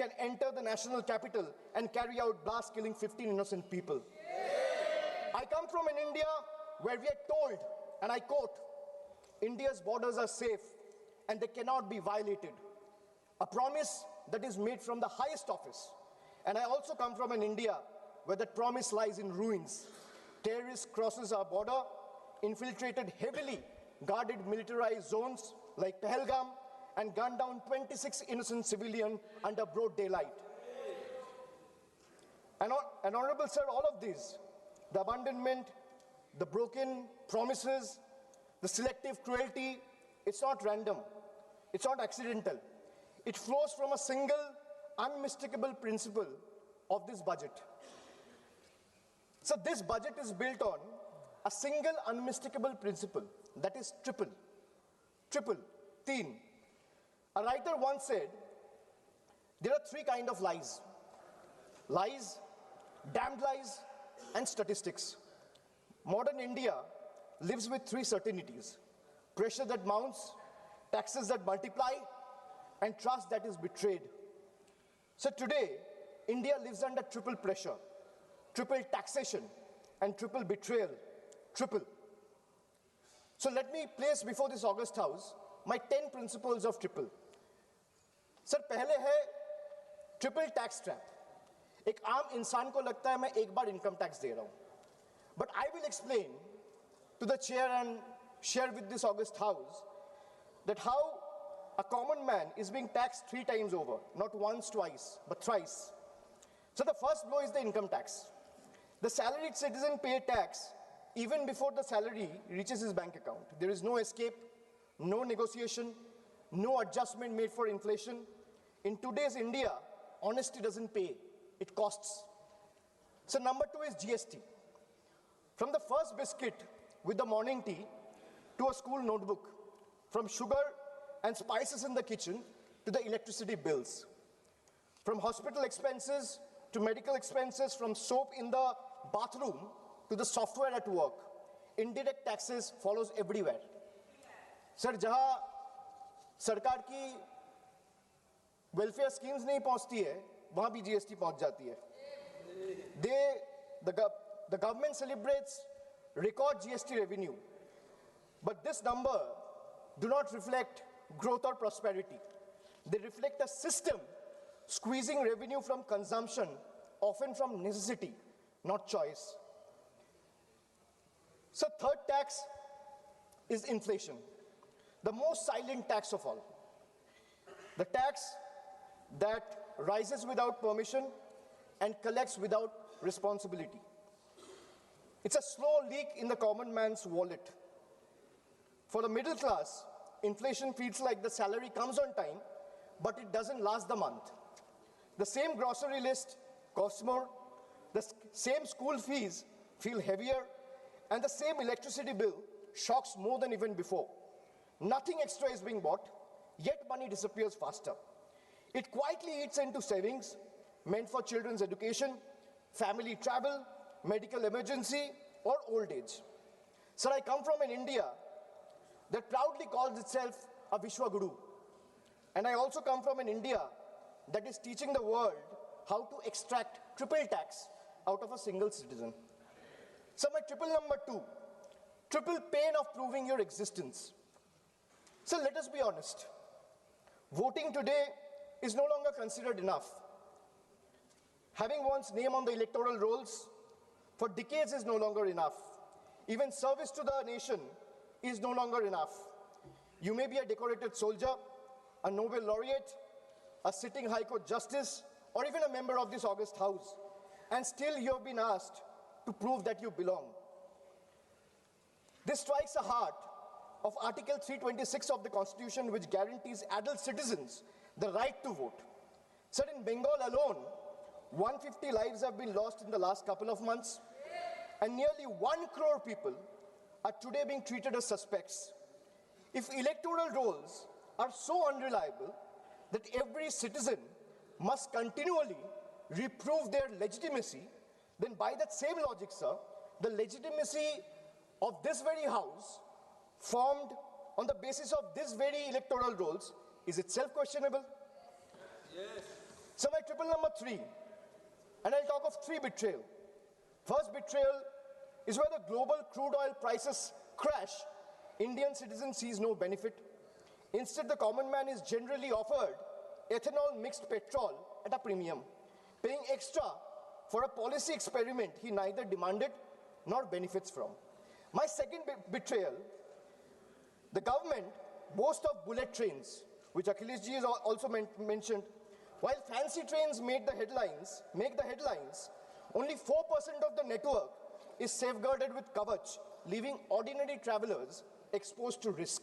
can enter the national capital and carry out blasts killing 15 innocent people. I come from an India where we are told, and I quote, India's borders are safe and they cannot be violated. A promise that is made from the highest office. And I also come from an India where that promise lies in ruins. Terrorists crosses our border, infiltrated heavily guarded militarized zones like Pahalgam, and gunned down 26 innocent civilians under broad daylight. And Honorable Sir, all of these, the abandonment, the broken promises, the selective cruelty, it's not random, it's not accidental. It flows from a single, unmistakable principle of this budget. So this budget is built on a single unmistakable principle, that is triple, teen. A writer once said, there are three kinds of lies. Lies, damned lies, and statistics. Modern India lives with three certainties: pressure that mounts, taxes that multiply, and trust that is betrayed. So today, India lives under triple pressure, triple taxation, and triple betrayal, triple. So let me place before this August House my 10 principles of triple. Sir, पहले है triple tax trap. एक आम इंसान को लगता है मैं एक बार इनकम टैक्स दे रहा हूं, but I will explain to the chair and share with this August House that how a common man is being taxed 3 times over, not once, twice, but thrice. So the first blow is the income tax. The salaried citizen pays tax even before the salary reaches his bank account. There is no escape, no negotiation, no adjustment made for inflation. In today's India, honesty doesn't pay, it costs. So number 2 is GST. From the first biscuit with the morning tea to a school notebook, from sugar and spices in the kitchen to the electricity bills, from hospital expenses to medical expenses, from soap in the bathroom to the software at work, indirect taxes follows everywhere. Sir, जहां सरकार की welfare schemes नहीं पहुंचती है, वहां भी GST पहुंच जाती है. The government celebrates record GST revenue, but this number do not reflect growth or prosperity. They reflect a system squeezing revenue from consumption, often from necessity, not choice. So third tax is inflation, the most silent tax of all. The tax that rises without permission and collects without responsibility. It's a slow leak in the common man's wallet. For the middle class, inflation feels like the salary comes on time, but it doesn't last the month. The same grocery list costs more, the same school fees feel heavier, and the same electricity bill shocks more than even before. Nothing extra is being bought, yet money disappears faster. It quietly eats into savings meant for children's education, family travel, medical emergency, or old age. Sir, I come from an India that proudly calls itself a Vishwa Guru. And I also come from an India that is teaching the world how to extract triple tax out of a single citizen. So my triple number 2, triple pain of proving your existence. So let us be honest. Voting today is no longer considered enough. Having one's name on the electoral rolls for decades is no longer enough. Even service to the nation is no longer enough. You may be a decorated soldier, a Nobel laureate, a sitting High Court justice, or even a member of this August House, and still you have been asked to prove that you belong. This strikes the heart of Article 326 of the Constitution, which guarantees adult citizens the right to vote. Sir, in Bengal alone, 150 lives have been lost in the last couple of months, and nearly 1 crore people are today being treated as suspects. If electoral rolls are so unreliable that every citizen must continually reprove their legitimacy, then by that same logic, sir, the legitimacy of this very house, formed on the basis of this very electoral rolls, is itself questionable. Yes. So my triple number 3, and I'll talk of 3 betrayal. First betrayal is where the global crude oil prices crash. Indian citizen sees no benefit. Instead, the common man is generally offered ethanol mixed petrol at a premium, paying extra for a policy experiment he neither demanded nor benefits from. My second betrayal, the government boasts of bullet trains, which Akhilesh ji has also mentioned. While fancy trains make the headlines, only 4% of the network is safeguarded with Kavach, leaving ordinary travelers exposed to risk.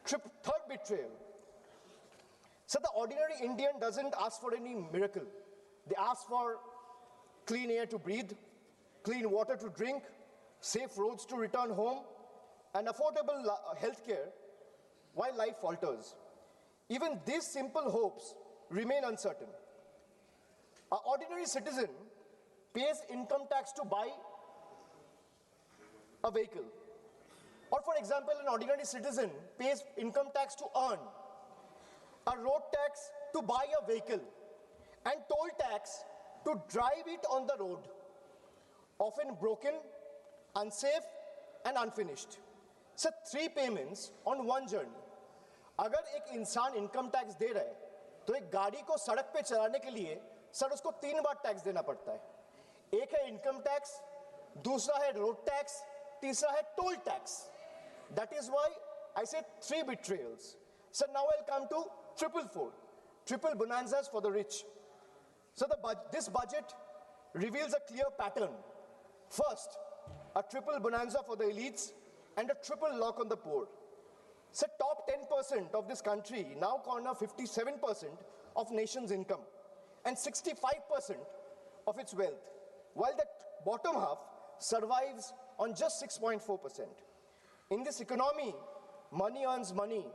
Third betrayal. So the ordinary Indian doesn't ask for any miracle. They ask for clean air to breathe, clean water to drink, safe roads to return home, and affordable health care while life falters. Even these simple hopes remain uncertain. An ordinary citizen pays income tax to buy a vehicle. Or for example, an ordinary citizen pays income tax to earn, a road tax to buy a vehicle, and toll tax to drive it on the road, often broken, unsafe, and unfinished. So 3 payments on one journey. अगर एक इंसान income tax दे रहा है, तो एक गाड़ी को सड़क पे चलाने के लिए सर उसको 3 बार टैक्स देना पड़ता है। एक है इनकम टैक्स, दूसरा है रोड टैक्स, तीसरा है toll tax. That is why I said 3 betrayals. So now I'll come to triple bonanzas for the rich. So this budget reveals a clear pattern. First, a triple bonanza for the elites and a triple lock on the poor. So top 10% of this country now corner 57% of nation's income and 65% of its wealth, while the bottom half survives on just 6.4%. In this economy, money earns money,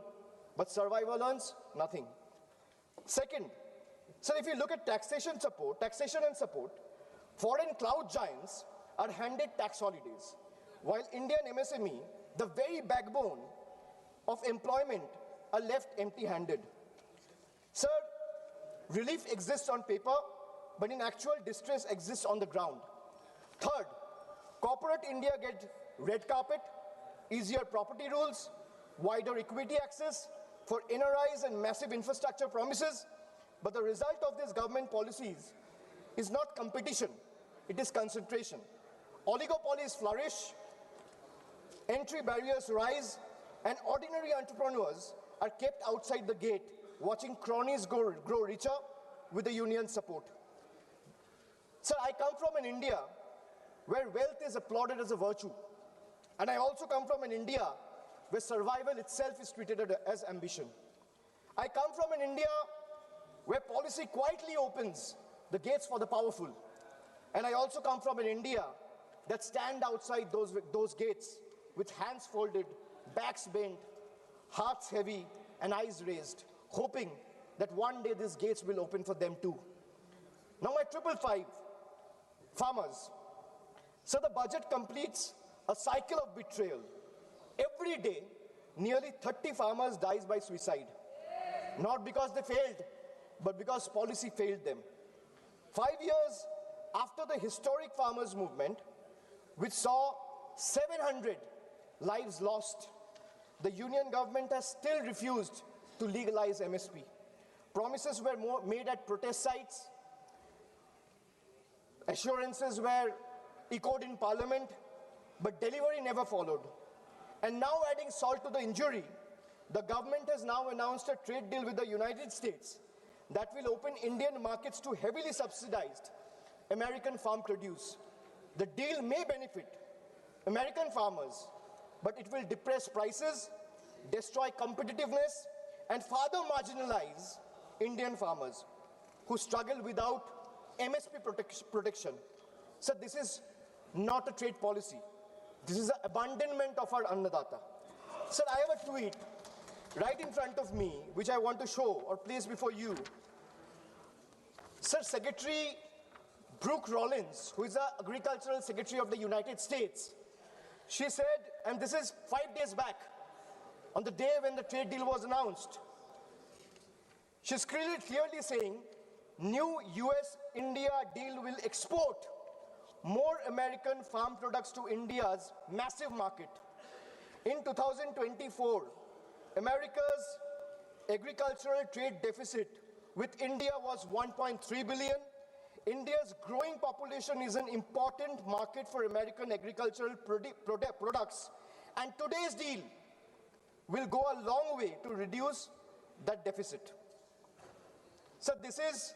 but survival earns nothing. Second, so if you look at taxation and support, foreign cloud giants are handed tax holidays, while Indian MSME, the very backbone of employment, are left empty-handed. Sir, relief exists on paper, but in actual distress exists on the ground. Third, corporate India gets red carpet, easier property rules, wider equity access for NRIs and massive infrastructure promises, but the result of these government policies is not competition, it is concentration. Oligopolies flourish, entry barriers rise, and ordinary entrepreneurs are kept outside the gate, watching cronies grow richer with the union support. Sir, I come from an India where wealth is applauded as a virtue. And I also come from an India where survival itself is treated as ambition. I come from an India where policy quietly opens the gates for the powerful. And I also come from an India that stand outside those gates with hands folded, backs bent, hearts heavy, and eyes raised, hoping that one day these gates will open for them too. Now my 555, farmers. So the budget completes a cycle of betrayal. Every day, nearly 30 farmers dies by suicide. Not because they failed, but because policy failed them. 5 years after the historic farmers' movement, which saw 700 lives lost, the union government has still refused to legalize MSP. Promises were made at protest sites, assurances were echoed in parliament, but delivery never followed. And now, adding salt to the injury, the government has now announced a trade deal with the United States that will open Indian markets to heavily subsidized American farm produce. The deal may benefit American farmers, but it will depress prices, destroy competitiveness, and further marginalize Indian farmers who struggle without MSP protection. So this is not a trade policy. This is an abandonment of our Annadata. Sir, I have a tweet right in front of me, which I want to show or place before you. Sir, Secretary Brooke Rollins, who is the Agricultural Secretary of the United States, she said, and this is 5 days back, on the day when the trade deal was announced, she's clearly saying, new US-India deal will export more American farm products to India's massive market. In 2024, America's agricultural trade deficit with India was 1.3 billion. India's growing population is an important market for American agricultural products, and today's deal will go a long way to reduce that deficit. So this is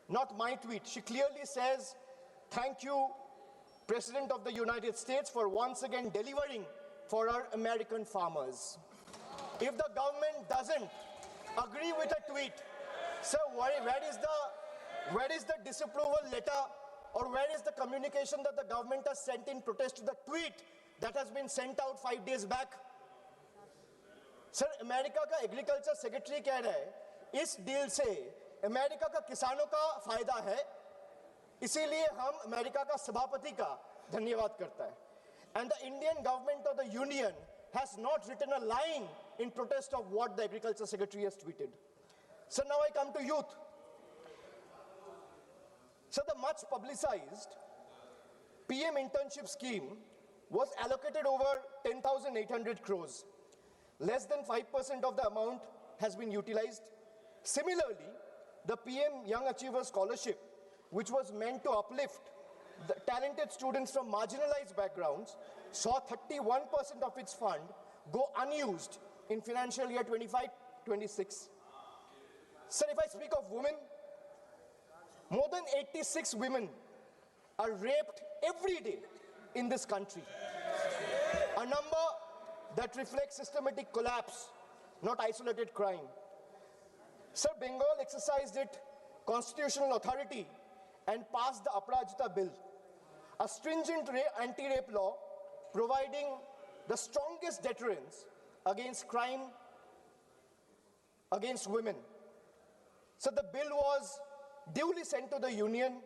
not my tweet. She clearly says, thank you, President of the United States, for once again delivering for our American farmers. If the government doesn't agree with a tweet, so where is the disapproval letter, or where is the communication that the government has sent in protest to the tweet that has been sent out 5 days back? Sir, America का agriculture secretary कह रहे हैं इस deal से America का किसानों का फायदा है, इसीलिए हम अमेरिका का सभापति का धन्यवाद करता है. And the Indian government of the union has not written a line in protest of what the agriculture secretary has tweeted. So now I come to youth. So the much publicized PM internship scheme was allocated over 10,800 crores. Less than 5% of the amount has been utilized. Similarly, the PM Young Achiever Scholarship, which was meant to uplift the talented students from marginalized backgrounds, saw 31% of its fund go unused in financial year 25-26. Sir, if I speak of women, more than 86 women are raped every day in this country. A number that reflects systematic collapse, not isolated crime. Sir, Bengal exercised its constitutional authority and passed the Aparajita Bill, a stringent anti-rape law providing the strongest deterrence against crime against women. So the bill was duly sent to the union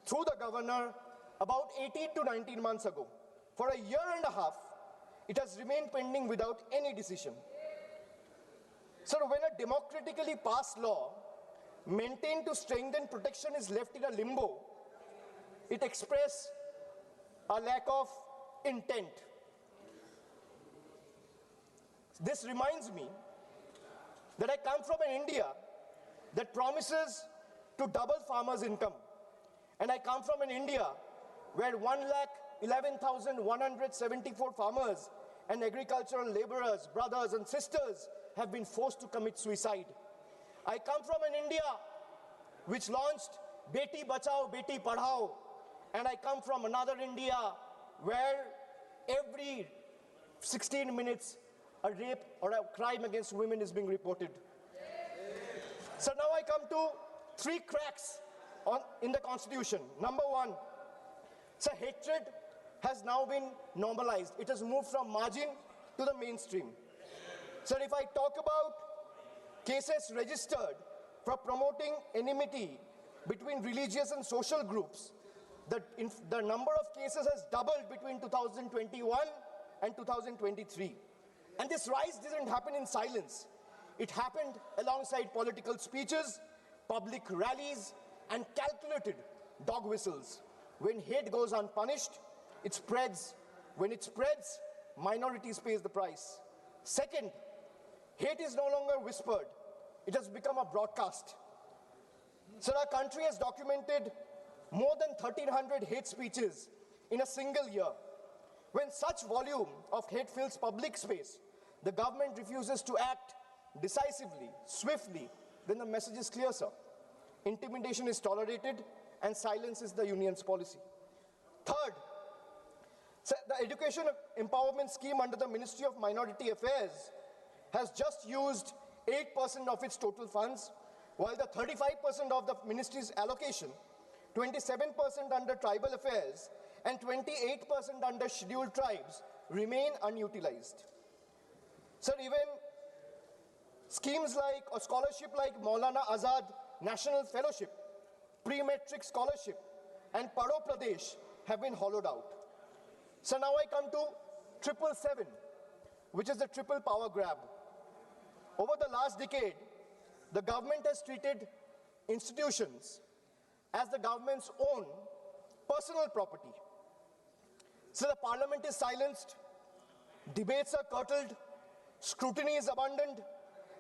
through the governor about 18 to 19 months ago. For a year and a half, it has remained pending without any decision. So when a democratically passed law maintained to strengthen protection is left in a limbo, it expresses a lack of intent. This reminds me that I come from an India that promises to double farmers' income. And I come from an India where 1,11,174 farmers and agricultural laborers, brothers and sisters, have been forced to commit suicide. I come from an India which launched Beti Bachao, Beti Padhao, and I come from another India where every 16 minutes a rape or a crime against women is being reported. So now I come to 3 cracks in the constitution. Number 1, so hatred has now been normalized. It has moved from margin to the mainstream. So if I talk about cases registered for promoting enmity between religious and social groups, the number of cases has doubled between 2021 and 2023. And this rise didn't happen in silence. It happened alongside political speeches, public rallies, and calculated dog whistles. When hate goes unpunished, it spreads. When it spreads, minorities pay the price. Second, hate is no longer whispered. It has become a broadcast. So our country has documented more than 1,300 hate speeches in a single year. When such volume of hate fills public space, the government refuses to act decisively, swiftly, then the message is clear, sir. Intimidation is tolerated and silence is the union's policy. Third, so the education empowerment scheme under the Ministry of Minority Affairs has just used 8% of its total funds, while the 35% of the ministry's allocation, 27% under tribal affairs, and 28% under scheduled tribes remain unutilized. Sir, even schemes like a scholarship like Maulana Azad National Fellowship, pre-matric scholarship, and Paro Pradesh have been hollowed out. So now I come to 777, which is the triple power grab. Over the last decade, the government has treated institutions as the government's own personal property. So the parliament is silenced, debates are curtailed, scrutiny is abandoned,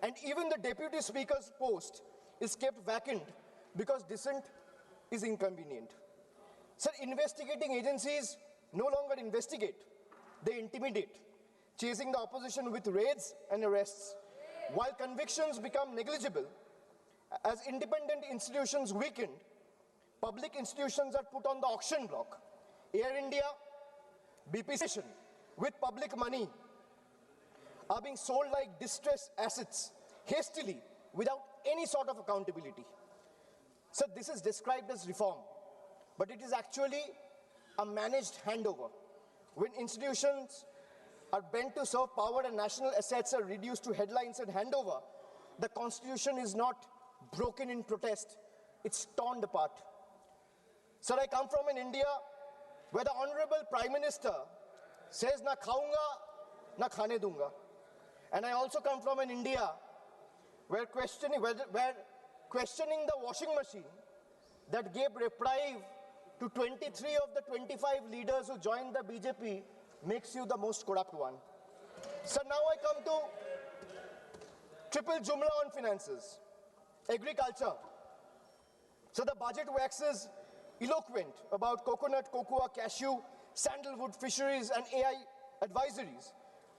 and even the deputy speaker's post is kept vacant because dissent is inconvenient. So investigating agencies no longer investigate, they intimidate, chasing the opposition with raids and arrests, while convictions become negligible. As independent institutions weaken, public institutions are put on the auction block. Air India, BPC with public money are being sold like distressed assets hastily without any sort of accountability. So this is described as reform, but it is actually a managed handover. When institutions are bent to serve power and national assets are reduced to headlines and handover, the constitution is not broken in protest, it's torn apart. Sir, I come from an India where the Honorable Prime Minister says, na khaunga, na khane dunga. And I also come from an India where questioning the washing machine that gave reprieve to 23 of the 25 leaders who joined the BJP makes you the most corrupt one. So now I come to triple jumla on finances. Agriculture. So the budget waxes eloquent about coconut, cocoa, cashew, sandalwood, fisheries and AI advisories,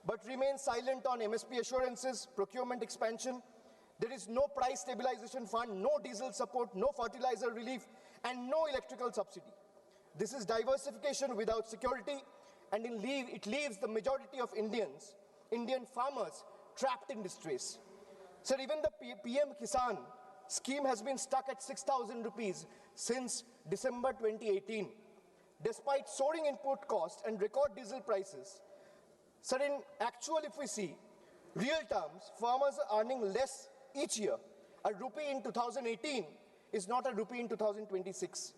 but remains silent on MSP assurances, procurement expansion. There is no price stabilization fund, no diesel support, no fertilizer relief, and no electrical subsidy. This is diversification without security, and it leaves the majority of Indian farmers trapped in distress. Sir, even the PM Kisan scheme has been stuck at 6,000 rupees since December 2018. Despite soaring input costs and record diesel prices, sir, in actual, if we see, real terms, farmers are earning less each year. A rupee in 2018 is not a rupee in 2026.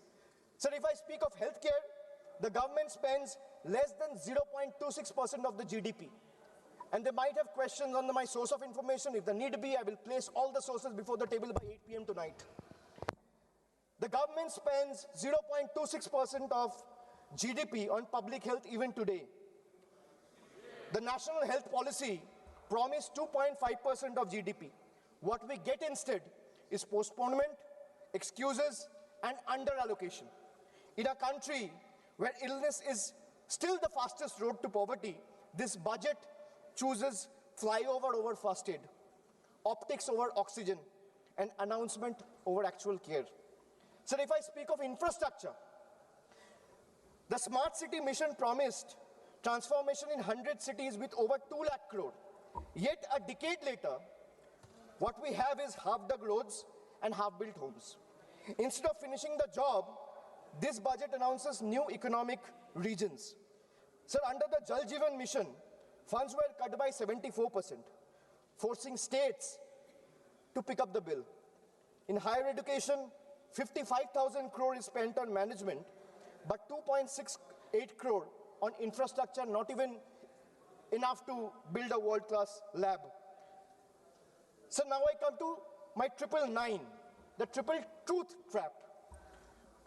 Sir, if I speak of healthcare, the government spends less than 0.26% of the GDP. And they might have questions on my source of information. If the need be, I will place all the sources before the table by 8 p.m. tonight. The government spends 0.26% of GDP on public health even today. The national health policy promised 2.5% of GDP. What we get instead is postponement, excuses, and under-allocation. In a country where illness is still the fastest road to poverty, this budget chooses flyover over first aid, optics over oxygen, and announcement over actual care. So if I speak of infrastructure, the smart city mission promised transformation in 100 cities with over 2 lakh crore. Yet a decade later, what we have is half-dug roads and half-built homes. Instead of finishing the job, this budget announces new economic regions. Sir, under the Jal Jeevan mission, funds were cut by 74%, forcing states to pick up the bill. In higher education, 55,000 crore is spent on management, but 2.68 crore on infrastructure, not even enough to build a world-class lab. So now I come to my 999, the triple truth trap.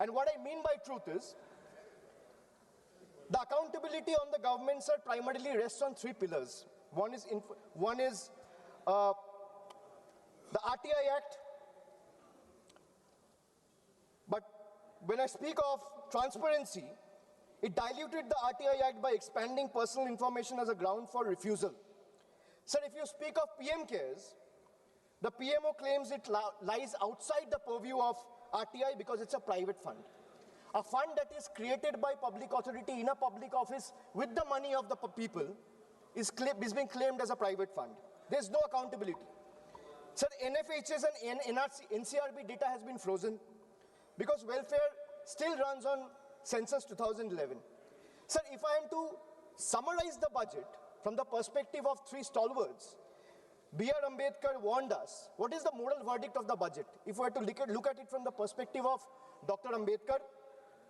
And what I mean by truth is, the accountability on the government, sir, primarily rests on 3 pillars. One is the RTI Act. But when I speak of transparency, it diluted the RTI Act by expanding personal information as a ground for refusal. Sir, if you speak of PM Cares, the PMO claims it lies outside the purview of RTI because it's a private fund. A fund that is created by public authority in a public office with the money of the people is being claimed as a private fund. There's no accountability. Sir, NFHS and NCRB data has been frozen because welfare still runs on census 2011. Sir, if I am to summarize the budget from the perspective of 3 stalwarts, B.R. Ambedkar warned us. What is the moral verdict of the budget? If we were to look at it from the perspective of Dr. Ambedkar,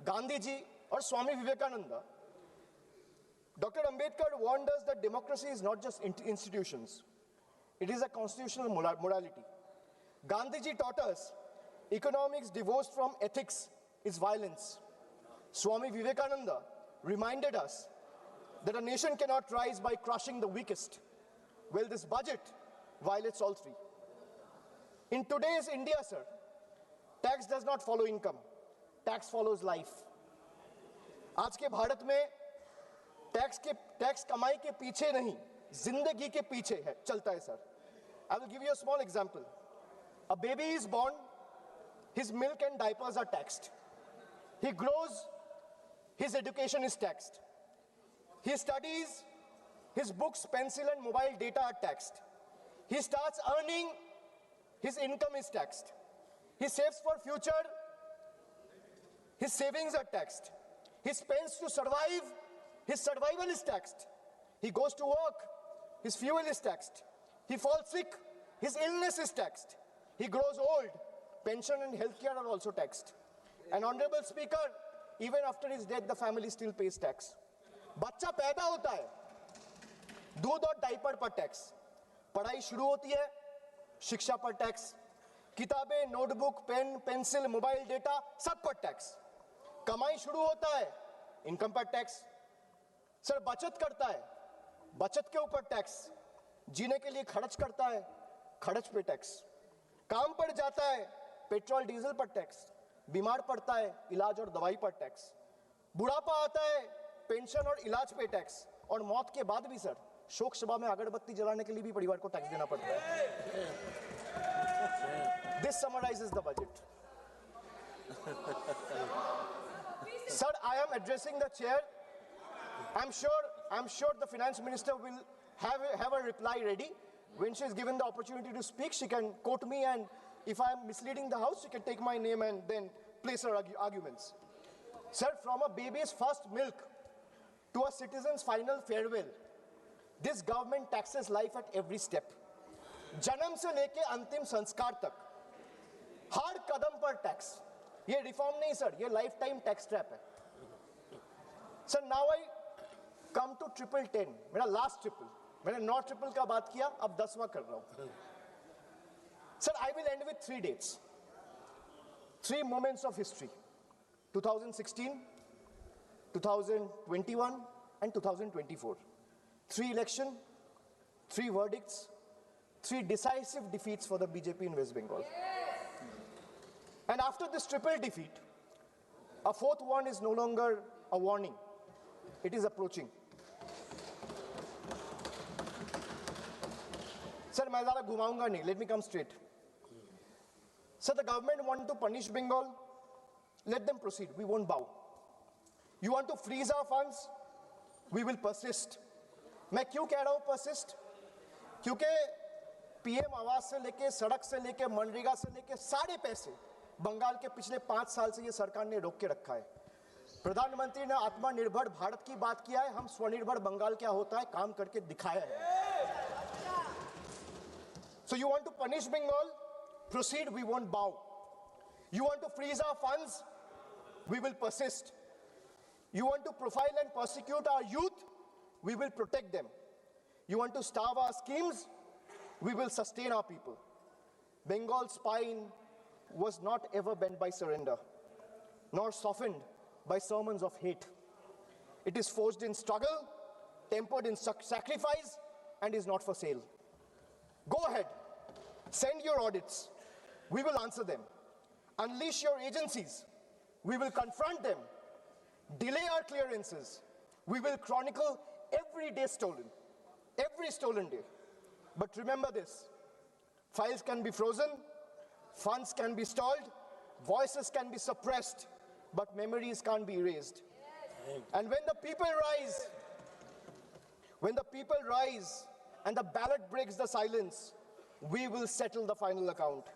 Gandhiji, or Swami Vivekananda, Dr. Ambedkar warned us that democracy is not just institutions. It is a constitutional morality. Gandhiji taught us economics divorced from ethics is violence. Swami Vivekananda reminded us that a nation cannot rise by crushing the weakest. Well, this budget violates all three. In today's India, sir, tax does not follow income. Tax follows life. आज के भारत में tax कमाई के पीछे नहीं, जिंदगी के पीछे है, चलता है sir. I will give you a small example. A baby is born, his milk and diapers are taxed. He grows, his education is taxed. He studies, his books, pencil and mobile data are taxed. He starts earning, his income is taxed. He saves for future, his savings are taxed. He spends to survive, his survival is taxed. He goes to work, his fuel is taxed. He falls sick, his illness is taxed. He grows old, pension and healthcare are also taxed. And Honorable Speaker, even after his death, the family still pays tax. बच्चा पैदा होता है, दूध और diaper पर tax, पढ़ाई शुरू होती है, शिक्षा पर टैक्स, किताबें, notebook, pen, pencil, mobile data, सब पर टैक्स. कमाई शुरू होता है, इनकम पर टैक्स. सर बचत करता है, बचत के ऊपर टैक्स. जीने के लिए खर्च करता है, खर्च पे टैक्स. काम पर जाता है, पेट्रोल डीजल पर टैक्स. बीमार पड़ता है, इलाज और दवाई पर टैक्स. बुढ़ापा आता है, पेंशन और इलाज पे टैक्स. और मौत के बाद भी सर शोक सभा में अगरबत्ती जलाने के लिए भी परिवार को टैक्स देना पड़ता है. This summarizes the budget. Sir, I am addressing the chair. I'm sure the finance minister will have a reply ready. When she is given the opportunity to speak, she can quote me, and if I am misleading the house, she can take my name and then place her arguments. Sir, from a baby's first milk to a citizen's final farewell, this government taxes life at every step. जन्म से लेके अंतिम संस्कार तक हर कदम पर tax. ये reform नहीं sir, ये लाइफ टाइम टैक्स ट्रैप है. Sir now I come to 1010, मेरा लास्ट ट्रिपल. मैंने 9 ट्रिपल का बात किया, अब 10वां कर रहा हूं. Sir I will and with 3 dates, 3 moments of history: 2016, 2021 and 2024. 3 elections, 3 verdicts, 3 decisive defeats for the BJP in West Bengal. And after this triple defeat, a 4th one is no longer a warning. It is approaching. Sir, मैं ज़रा घुमाऊंगा नहीं. Let me come straight. Sir, the government want to punish Bengal. Let them proceed. We won't bow. You want to freeze our funds? We will persist. मैं क्यों कह रहा हूँ persist? क्योंकि पीएम आवास से लेके, सड़क से लेके, मनरेगा से लेके सारे पैसे बंगाल के पिछले 5 साल से ये सरकार ने रोक के रखा है. प्रधानमंत्री ने आत्मनिर्भर भारत की बात किया है, हम स्वनिर्भर बंगाल क्या होता है काम करके दिखाया है. So you want to punish Bengal? Proceed, we won't bow. You want to freeze our funds? We will persist. You want to profile and persecute our youth? We will protect them. You want to starve our schemes? We will sustain our people. Bengal's spine was not ever bent by surrender, nor softened by sermons of hate. It is forged in struggle, tempered in sacrifice, and is not for sale. Go ahead, send your audits. We will answer them. Unleash your agencies. We will confront them. Delay our clearances. We will chronicle every day stolen, every stolen day. But remember this, files can be frozen, funds can be stalled, voices can be suppressed, but memories can't be erased. And when the people rise and the ballot breaks the silence, we will settle the final account.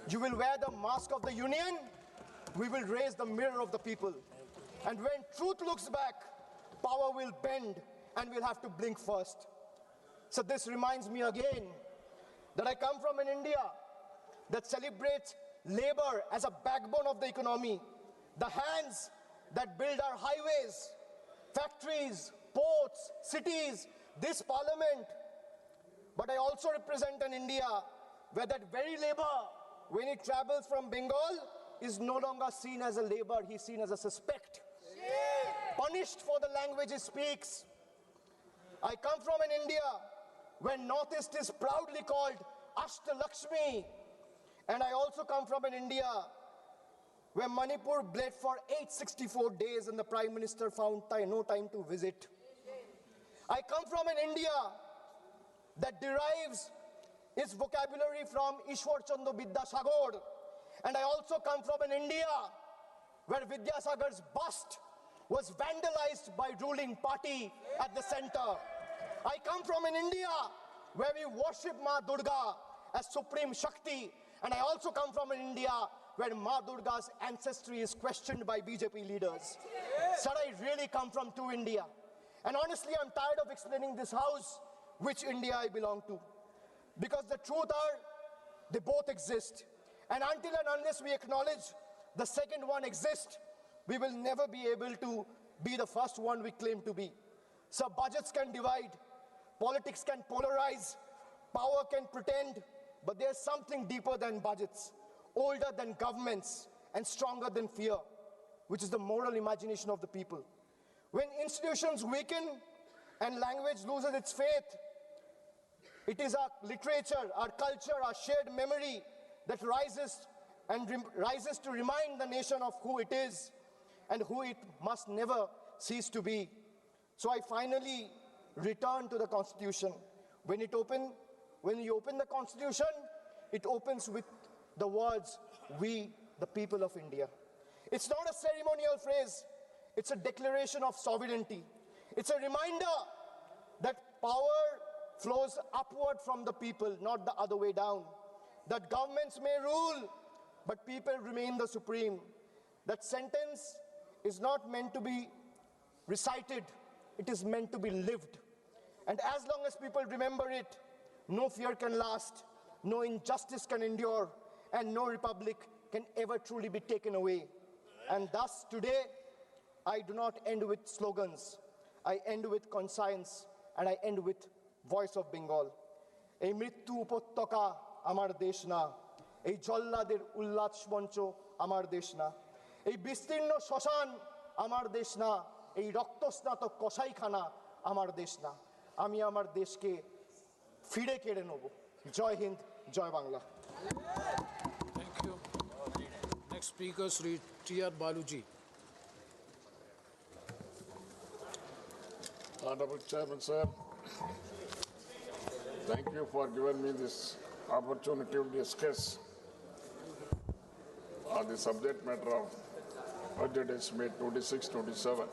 You will wear the mask of the union, we will raise the mirror of the people. And when truth looks back, power will bend and we'll have to blink first. So this reminds me again that I come from an India that celebrates labor as a backbone of the economy, the hands that build our highways, factories, ports, cities, this parliament. But I also represent an India where that very labor, when it travels from Bengal, is no longer seen as a labor, he's seen as a suspect. Punished for the language he speaks. I come from an India where Northeast is proudly called Ashtalakshmi. And I also come from an India where Manipur bled for 864 days and the Prime Minister found no time to visit. I come from an India that derives its vocabulary from Ishwar Chandra Vidyasagar. And I also come from an India where Vidyasagar's bust was vandalized by ruling party at the center. I come from an India where we worship Ma Durga as Supreme Shakti. And I also come from an India where Ma Durga's ancestry is questioned by BJP leaders. Sir, I really come from two India. And honestly, I'm tired of explaining this house which India I belong to. Because the truth are, they both exist. And until and unless we acknowledge the second one exists, we will never be able to be the first one we claim to be. So budgets can divide, politics can polarize, power can pretend, but there's something deeper than budgets, older than governments, and stronger than fear, which is the moral imagination of the people. When institutions weaken and language loses its faith, it is our literature, our culture, our shared memory that rises to remind the nation of who it is and who it must never cease to be. So I finally return to the Constitution. When you open the Constitution, it opens with the words, "We, the people of India." It's not a ceremonial phrase. It's a declaration of sovereignty. It's a reminder that power flows upward from the people, not the other way down. That governments may rule, but people remain the supreme. That sentence is not meant to be recited, it is meant to be lived. And as long as people remember it, no fear can last, no injustice can endure, and no republic can ever truly be taken away. And thus today, I do not end with slogans. I end with conscience, and I end with voice of Bengal. এই মৃত্যু উপত্যকা আমার দেশ না, এই জল্লাদের উল্লাস মঞ্চ আমার দেশ না, এই বিস্তীর্ণ শ্মশান আমার দেশ না, এই রক্তস্নাত কসাইখানা আমার দেশ না। আমি আমার দেশকে ফিরে কেড়ে নেব। জয় হিন্দ, জয় Bangla. Thank you. Next speaker, Sri T.R. Baluji. Honorable Chairman, sir, thank you for giving me this opportunity to discuss on the subject matter of budget estimate 26-27.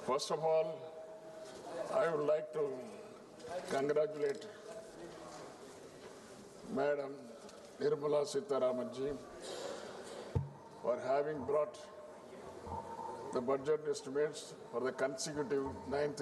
First of all, I would like to congratulate Madam Nirmala Sitharamanji for having brought the budget estimates for the consecutive 9th